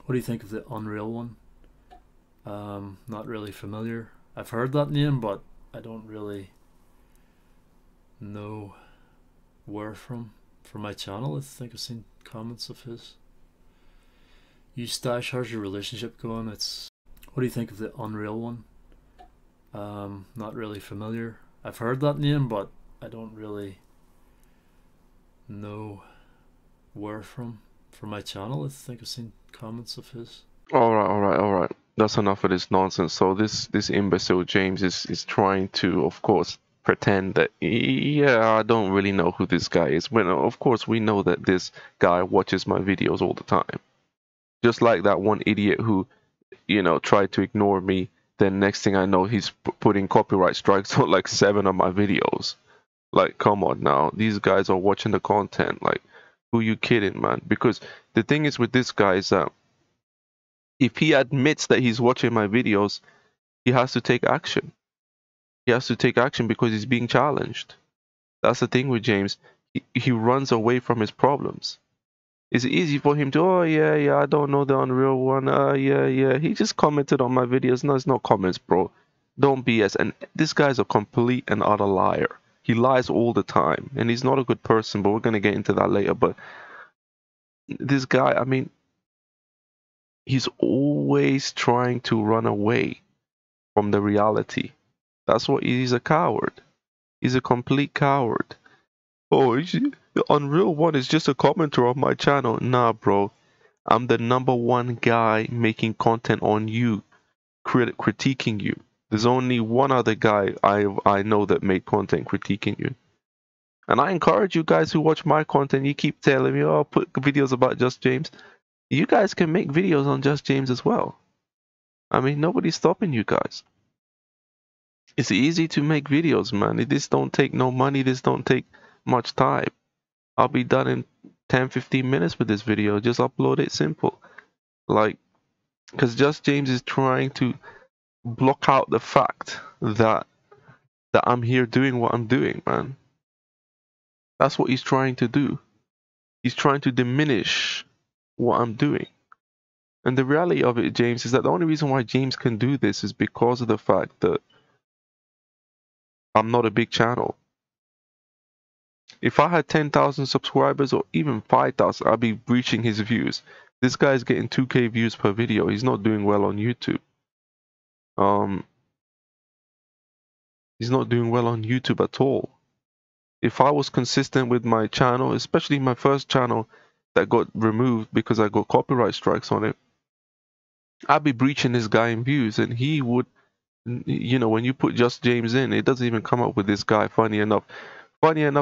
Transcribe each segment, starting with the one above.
What do you think of the Unreal one? Not really familiar. I've heard that name, but I don't really know where from. For my channel, I think I've seen comments of his. Eustache, how's your relationship going? What do you think of the Unreal one? Not really familiar. I've heard that name, but I don't really know where from. For my channel, I think I've seen comments of his. All right. That's enough of this nonsense. So this imbecile James is trying to, of course, pretend that yeah, I don't really know who this guy is. When of course we know that this guy watches my videos all the time. Just like that one idiot who, tried to ignore me. Then next thing I know, he's putting copyright strikes on like 7 of my videos. Like, come on now, these guys are watching the content. Like, who you kidding, man? Because the thing is with this guy is that if he admits that he's watching my videos, he has to take action. He has to take action because he's being challenged. That's the thing with James. He runs away from his problems. It's easy for him to, oh yeah, I don't know the Unreal one. Yeah. He just commented on my videos. No, it's not comments, bro. Don't BS. And this guy's a complete and utter liar. He lies all the time, and he's not a good person. But we're gonna get into that later. But this guy, I mean, he's always trying to run away from the reality. That's what he's a coward. He's a complete coward. Oh, the Unreal one is just a commenter on my channel. Nah, bro. I'm the #1 guy making content on you, critiquing you. There's only one other guy I know that made content critiquing you. And I encourage you guys who watch my content, you keep telling me, oh, put videos about Just James. You guys can make videos on Just James as well. I mean, nobody's stopping you guys. It's easy to make videos, man. This don't take no money. This don't take much time. I'll be done in 10-15 minutes with this video. Just upload it, simple. Like, because Just James is trying to block out the fact that I'm here doing what I'm doing, man. That's what he's trying to do. He's trying to diminish what I'm doing. And the reality of it, James, is that the only reason why James can do this is because of the fact that I'm not a big channel. If I had 10,000 subscribers or even 5,000, I'd be reaching his views. This guy's getting 2K views per video. He's not doing well on YouTube. He's not doing well on YouTube at all. If I was consistent with my channel, especially my first channel that got removed because I got copyright strikes on it, I'd be breaching this guy in views, and he would, when you put Just James in, it doesn't even come up with this guy. Funny enough,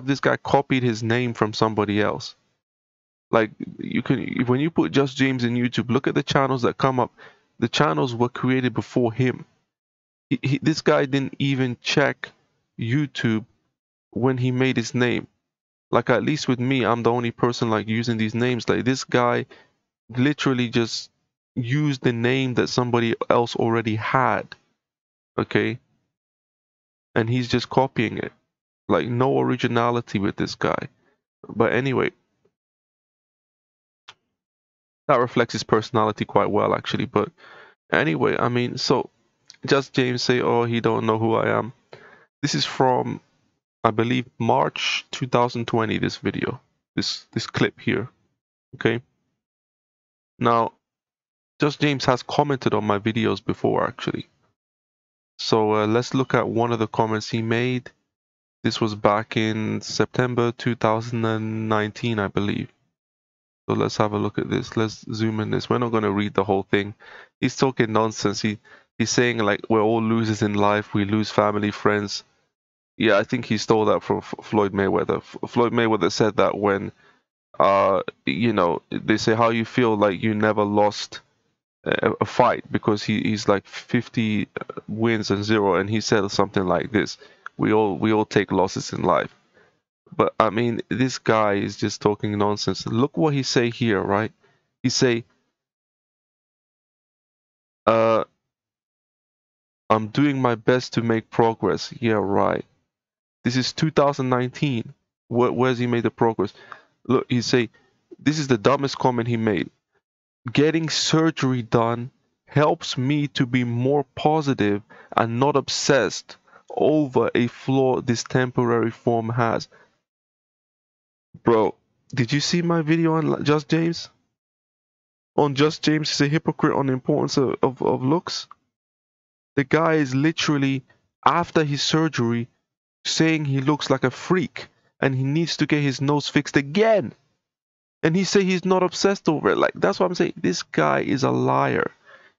this guy copied his name from somebody else. Like, when you put Just James in YouTube, look at the channels that come up. The channels were created before him. This guy didn't even check YouTube when he made his name. Like, at least with me, I'm the only person like using these names. Like, this guy literally just used the name that somebody else already had. Okay? And he's just copying it. Like, no originality with this guy. But anyway, that reflects his personality quite well, actually. But anyway, I mean, so Just James say, oh, he don't know who I am. This is from, I believe, March 2020, this video. This clip here. Okay? Now, Just James has commented on my videos before, actually. So let's look at one of the comments he made. This was back in September 2019, I believe. So let's have a look at this. Let's zoom in this. We're not going to read the whole thing. He's talking nonsense. He's saying like we're all losers in life. We lose family, friends. Yeah, I think he stole that from Floyd Mayweather. Floyd Mayweather said that when, they say how you feel like you never lost a fight because he's like 50 wins and 0, and he said something like this: we all take losses in life. But I mean, this guy is just talking nonsense. Look what he say here, right? He say, I'm doing my best to make progress. Yeah, right. This is 2019. Where's he made the progress? Look, he say, this is the dumbest comment he made. getting surgery done helps me to be more positive and not obsessed over a flaw this temporary form has. Bro, did you see my video on Just James? On Just James is a hypocrite on the importance of looks? The guy is literally, after his surgery, saying he looks like a freak and he needs to get his nose fixed again. And he say he's not obsessed over it. Like, that's what I'm saying. This guy is a liar.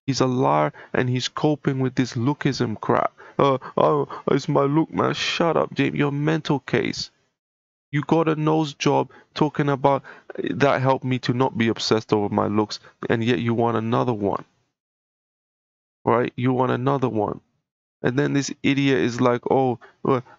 He's a liar and he's coping with this lookism crap. Oh, it's my look, man. Shut up, James. Your mental case. You got a nose job talking about that helped me to not be obsessed over my looks, and yet you want another one. Right? You want another one. And then this idiot is like, oh,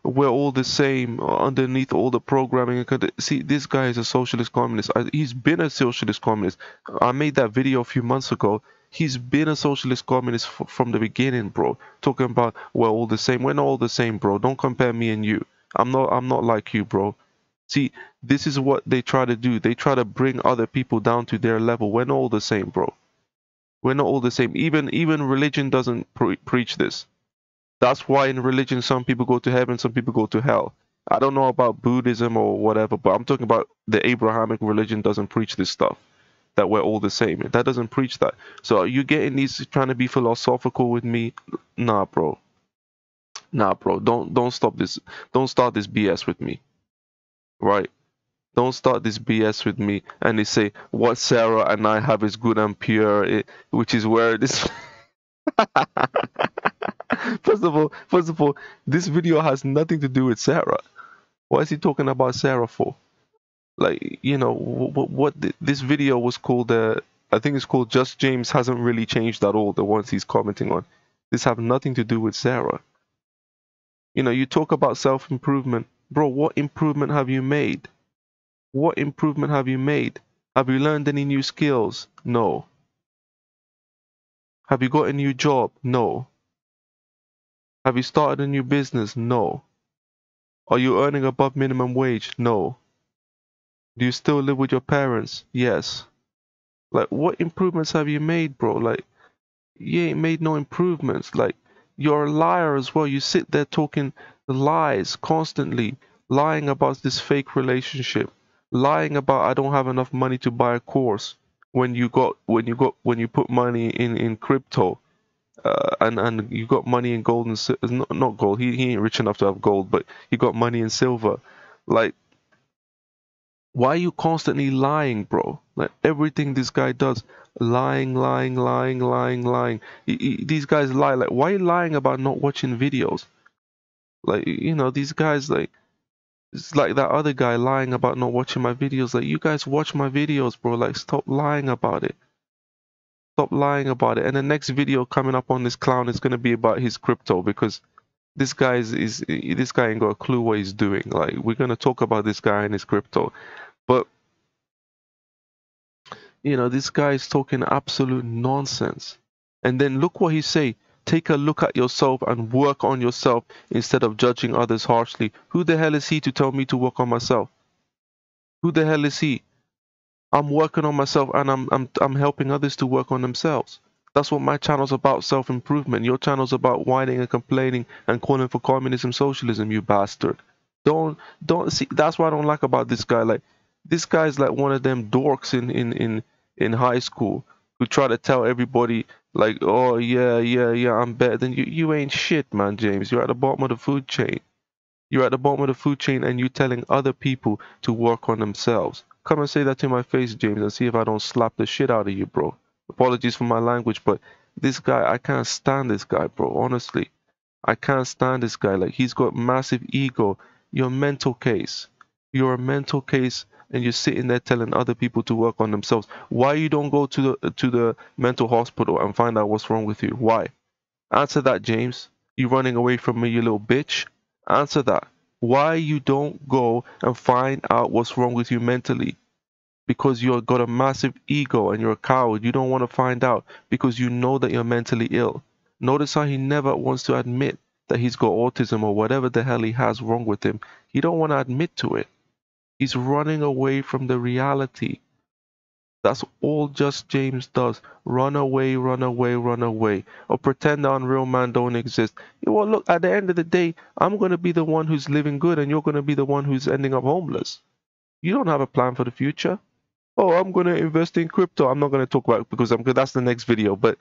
we're all the same underneath all the programming. See, this guy is a socialist communist. He's been a socialist communist. I made that video a few months ago. He's been a socialist communist from the beginning, bro. Talking about we're all the same. We're not all the same, bro. Don't compare me and you. I'm not like you, bro. See, this is what they try to do. They try to bring other people down to their level. We're not all the same, bro. We're not all the same. Even religion doesn't preach this. That's why in religion some people go to heaven, some people go to hell. I don't know about Buddhism or whatever, but I'm talking about the Abrahamic religion doesn't preach this stuff, that we're all the same. That doesn't preach that. So are you getting these trying to be philosophical with me? Nah, bro. Nah, bro. Don't stop this. Don't start this BS with me. Right? Don't start this BS with me. And they say what Sarah and I have is good and pure, which is where this. First of all, this video has nothing to do with Sarah. Why is he talking about Sarah for? Like, you know, this video was called, I think it's called Just James Hasn't Really Changed at All, the ones he's commenting on. This have nothing to do with Sarah. You know, you talk about self-improvement. Bro, what improvement have you made? What improvement have you made? Have you learned any new skills? No. Have you got a new job? No. Have you started a new business? No. Are you earning above minimum wage? No. Do you still live with your parents? Yes. Like, what improvements have you made, bro? Like, you ain't made no improvements. Like, you're a liar as well. You sit there talking lies constantly, lying about this fake relationship, lying about I don't have enough money to buy a course when you put money in crypto. And you got money in gold and not gold. He ain't rich enough to have gold, but he got money in silver. Like, why are you constantly lying, bro? Like everything this guy does, lying. These guys lie. Like, why are you lying about not watching videos? Like, you know, these guys, like, it's like that other guy lying about not watching my videos. Like, you guys watch my videos, bro. Like, stop lying about it. Stop lying about it. And the next video coming up on this clown is gonna be about his crypto, because this guy this guy ain't got a clue what he's doing. Like, we're gonna talk about this guy and his crypto, but you know, this guy is talking absolute nonsense. And then look what he say. Take a look at yourself and work on yourself instead of judging others harshly. Who the hell is he to tell me to work on myself? Who the hell is he? I'm working on myself and I'm helping others to work on themselves. That's what my channel's about, self-improvement. Your channel's about whining and complaining and calling for communism, socialism, you bastard. Don't see, that's what I don't like about this guy. Like, this guy's like one of them dorks in high school who try to tell everybody like, oh yeah, I'm better than you. You ain't shit, man, James. You're at the bottom of the food chain. You're at the bottom of the food chain and you're telling other people to work on themselves. Come and say that to my face, James, and see if I don't slap the shit out of you, bro. Apologies for my language, but this guy, I can't stand this guy, bro. Honestly, I can't stand this guy. Like, he's got massive ego. You're a mental case. You're a mental case, and you're sitting there telling other people to work on themselves. Why you don't go to the mental hospital and find out what's wrong with you? Why? Answer that, James. You running away from me, you little bitch. Answer that. Why you don't go and find out what's wrong with you mentally? Because you've got a massive ego and you're a coward. You don't want to find out because you know that you're mentally ill. Notice how he never wants to admit that he's got autism or whatever the hell he has wrong with him. He don't want to admit to it. He's running away from the reality. That's all Just James does. Run away, run away, run away. Or pretend the Unreal Man don't exist. Yeah, well, look, at the end of the day, I'm going to be the one who's living good and you're going to be the one who's ending up homeless. You don't have a plan for the future. Oh, I'm going to invest in crypto. I'm not going to talk about it because that's the next video. But,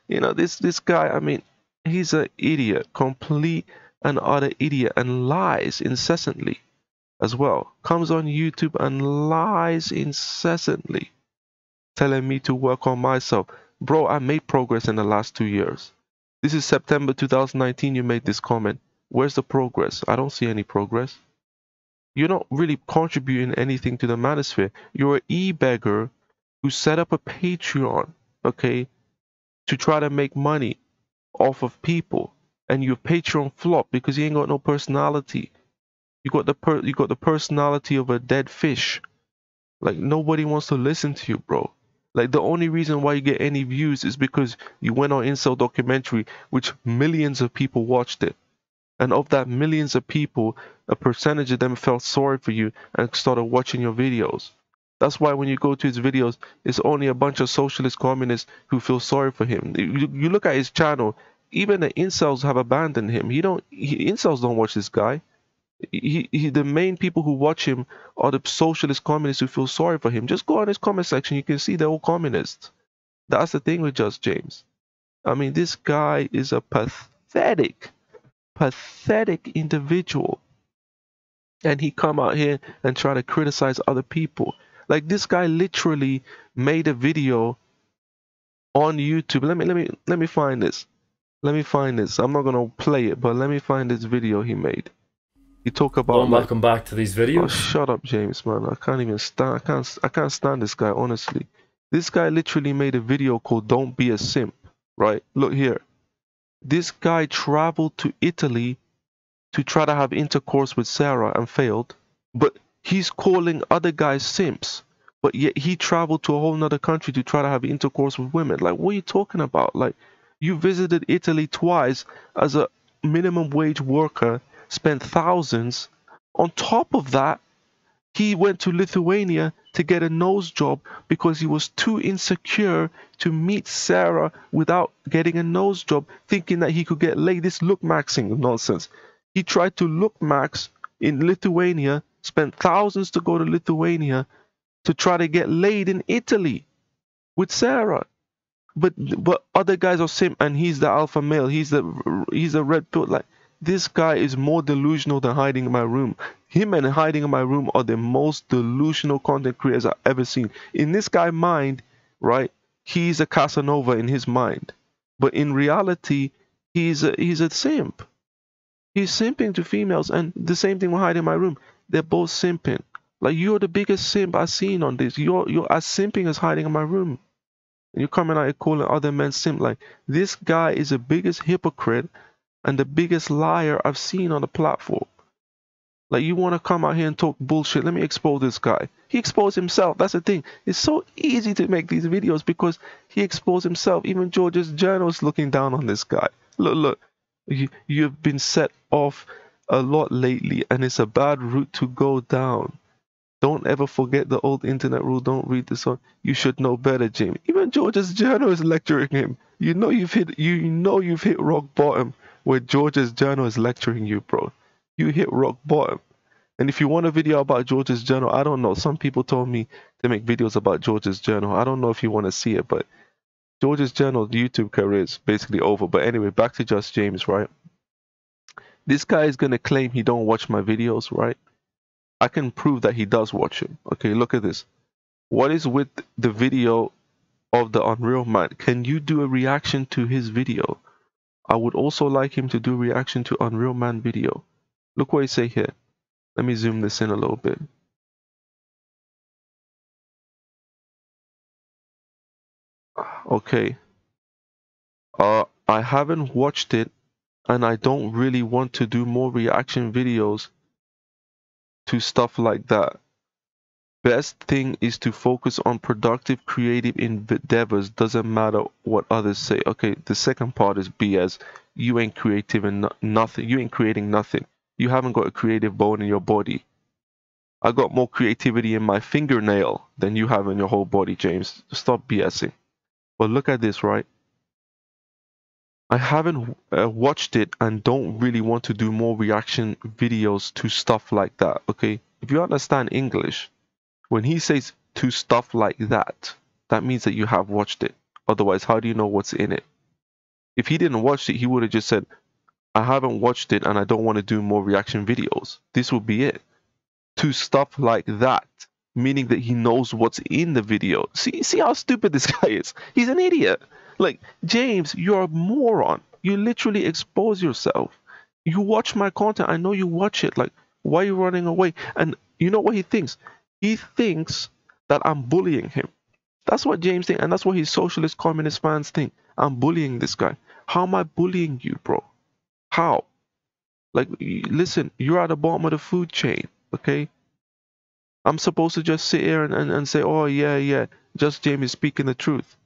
you know, this guy, I mean, he's an idiot, complete and utter idiot, and lies incessantly as well. Comes on YouTube and lies incessantly, telling me to work on myself. Bro, I made progress in the last 2 years. This is September 2019, you made this comment. Where's the progress? I don't see any progress. You're not really contributing anything to the manosphere. You're an e-beggar who set up a Patreon, okay, to try to make money off of people. And your Patreon flopped because you ain't got no personality. You got the personality of a dead fish. Like, nobody wants to listen to you, bro. Like, the only reason why you get any views is because you went on Incel Documentary, which millions of people watched it. And of that millions of people, a percentage of them felt sorry for you and started watching your videos. That's why when you go to his videos, it's only a bunch of socialist communists who feel sorry for him. You look at his channel, even the incels have abandoned him. Incels don't watch this guy. The main people who watch him are the socialist communists who feel sorry for him. Just go on his comment section, you can see they're all communists. That's the thing with Just James. I mean, this guy is a pathetic individual, and he come out here and try to criticize other people. Like, this guy literally made a video on YouTube. Let me find this. I'm not gonna play it, but let me find this video he made. He talk about, and welcome back to these videos. Oh, shut up, James, man. I can't stand this guy, honestly. This guy literally made a video called "Don't Be a Simp," right? Look here. This guy traveled to Italy to try to have intercourse with Sarah and failed, but he's calling other guys simps. But yet he traveled to a whole nother country to try to have intercourse with women. Like, what are you talking about? Like, you visited Italy twice as a minimum wage worker, spent thousands. On top of that, he went to Lithuania to get a nose job because he was too insecure to meet Sarah without getting a nose job, thinking that he could get laid. This look maxing nonsense. He tried to look max in Lithuania, spent thousands to go to Lithuania to try to get laid in Italy with Sarah. But other guys are simp, and he's the alpha male. He's a red pill. Like, this guy is more delusional than Hiding in My Room. Him and Hiding in My Room are the most delusional content creators I've ever seen. In this guy's mind, right, he's a Casanova in his mind. But in reality, he's a simp. He's simping to females, and the same thing with Hiding in My Room. They're both simping. Like, you're the biggest simp I've seen on this. You're as simping as Hiding in My Room. And you're coming out and calling other men simp. Like, this guy is the biggest hypocrite and the biggest liar I've seen on the platform. Like, you want to come out here and talk bullshit? Let me expose this guy. He exposed himself. That's the thing. It's so easy to make these videos because he exposed himself. Even George's Journal is looking down on this guy. Look. You've been set off a lot lately, and it's a bad route to go down. Don't ever forget the old internet rule. Don't read this one. You should know better, Jim. Even George's Journal is lecturing him. You know you've hit rock bottom where George's Journal is lecturing you, bro. You hit rock bottom. And if you want a video about George's Journal, I don't know. Some people told me to make videos about George's Journal. I don't know if you want to see it, but George's Journal YouTube career is basically over. But anyway, back to Just James, right? This guy is gonna claim he don't watch my videos, right? I can prove that he does watch him. Okay, look at this. What is with the video of the Unreal Man? Can you do a reaction to his video? I would also like him to do a reaction to Unreal Man video. Look what he say here. Let me zoom this in a little bit. Okay. I haven't watched it, and I don't really want to do more reaction videos to stuff like that. Best thing is to focus on productive creative endeavors. Doesn't matter what others say. Okay, the second part is BS. You ain't creative and nothing. You ain't creating nothing. You haven't got a creative bone in your body. I got more creativity in my fingernail than you have in your whole body, James. Stop BSing. But look at this, right? I haven't watched it and don't really want to do more reaction videos to stuff like that, okay? If you understand English, when he says to stuff like that, that means that you have watched it. Otherwise, how do you know what's in it? If he didn't watch it, he would have just said, I haven't watched it and I don't want to do more reaction videos. This would be it. To stuff like that, meaning that he knows what's in the video. See how stupid this guy is? He's an idiot. Like, James, you're a moron. You literally expose yourself. You watch my content. I know you watch it. Like, why are you running away? And you know what he thinks? He thinks that I'm bullying him. That's what James thinks, and that's what his socialist communist fans think. I'm bullying this guy. How am I bullying you, bro? How? Like, listen, you're at the bottom of the food chain, okay? I'm supposed to just sit here and say, oh, yeah, just James is speaking the truth.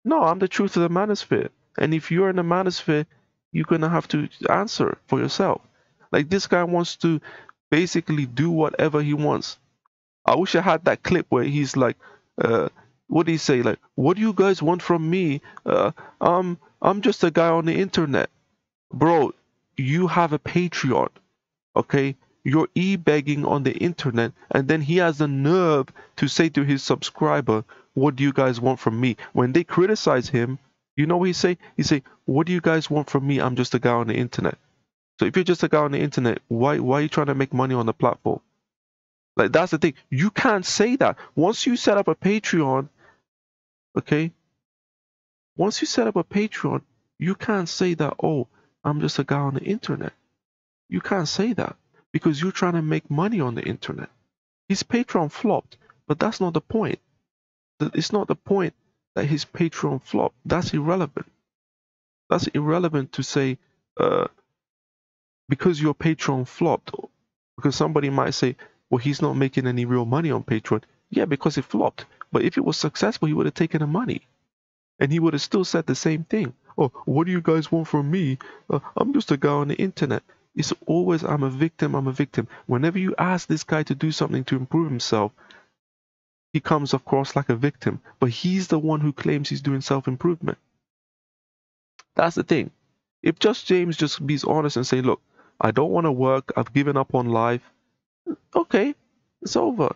No, I'm the truth of the manosphere. And if you're in the manosphere, you're going to have to answer for yourself. Like, this guy wants to basically do whatever he wants. I wish I had that clip where he's like, what do you say? Like, what do you guys want from me? I'm just a guy on the internet. Bro, you have a Patreon, okay? You're e-begging on the internet, and then he has the nerve to say to his subscriber, what do you guys want from me? When they criticize him, you know what he say? He say, what do you guys want from me? I'm just a guy on the internet. So if you're just a guy on the internet, why are you trying to make money on the platform? Like, that's the thing. You can't say that. Once you set up a Patreon, okay? Once you set up a Patreon, you can't say that, oh, I'm just a guy on the internet. You can't say that because you're trying to make money on the internet. His Patreon flopped, but that's not the point. It's not the point that his Patreon flopped. That's irrelevant. That's irrelevant to say because your Patreon flopped. Because somebody might say, well, he's not making any real money on Patreon. Yeah, because it flopped. But if it was successful, he would have taken the money. And he would have still said the same thing. Oh, what do you guys want from me? I'm just a guy on the internet. It's always, I'm a victim, I'm a victim. Whenever you ask this guy to do something to improve himself, he comes across like a victim. But he's the one who claims he's doing self-improvement. That's the thing. If Just James just be honest and say, look, I don't want to work, I've given up on life. Okay, it's over.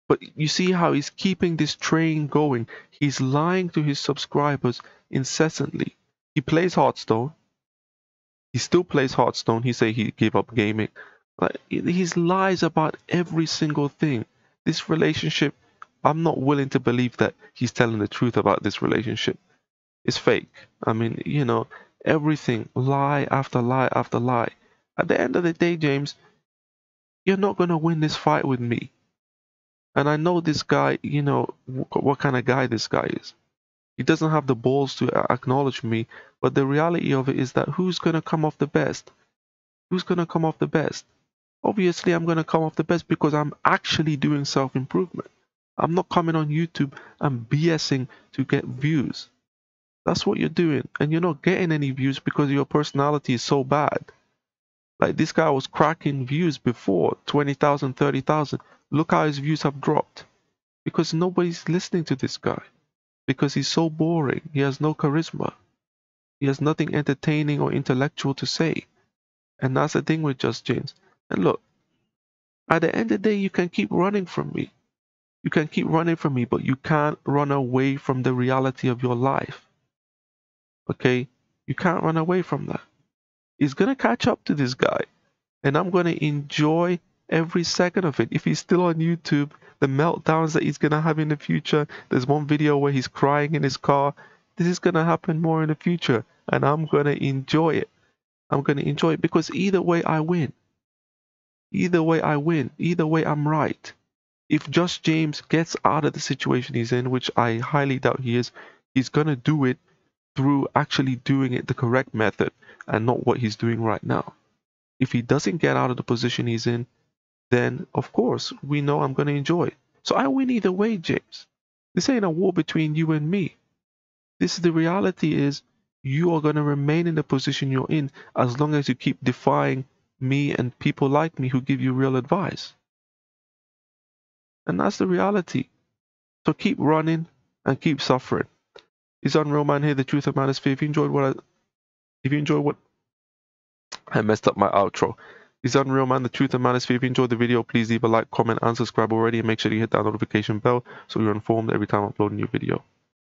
But you see how he's keeping this train going. He's lying to his subscribers incessantly. He plays Hearthstone. He still plays Hearthstone. He say he gave up gaming. Like, he lies about every single thing. This relationship, I'm not willing to believe that he's telling the truth about this relationship. It's fake. I mean, you know, everything, lie after lie after lie. At the end of the day, James, you're not going to win this fight with me. And I know this guy, you know, what kind of guy this guy is. He doesn't have the balls to acknowledge me, but the reality of it is that who's going to come off the best? Who's going to come off the best? Obviously, I'm going to come off the best because I'm actually doing self-improvement. I'm not coming on YouTube and BSing to get views. That's what you're doing. And you're not getting any views because your personality is so bad. Like, this guy was cracking views before, 20,000, 30,000. Look how his views have dropped. Because nobody's listening to this guy. Because he's so boring. He has no charisma. He has nothing entertaining or intellectual to say. And that's the thing with Just James. And look, at the end of the day, you can keep running from me. You can keep running from me, but you can't run away from the reality of your life. Okay? You can't run away from that. He's going to catch up to this guy. And I'm going to enjoy every second of it. If he's still on YouTube, the meltdowns that he's going to have in the future. There's one video where he's crying in his car. This is going to happen more in the future. And I'm going to enjoy it. I'm going to enjoy it because either way I win. Either way I win. Either way I'm right. If Just James gets out of the situation he's in, which I highly doubt he is, he's going to do it through actually doing it the correct method and not what he's doing right now. If he doesn't get out of the position he's in, then of course we know I'm going to enjoy it. So I win either way, James. This ain't a war between you and me. This is the reality is you are going to remain in the position you're in as long as you keep defying me and people like me who give you real advice. And that's the reality. So keep running and keep suffering. It's Unreal Man here, the truth of Manosphere. If you enjoyed what I messed up my outro. It's Unreal Man, the truth of Manosphere. If you enjoyed the video, please leave a like, comment, and subscribe already, and make sure you hit that notification bell so you're informed every time I upload a new video.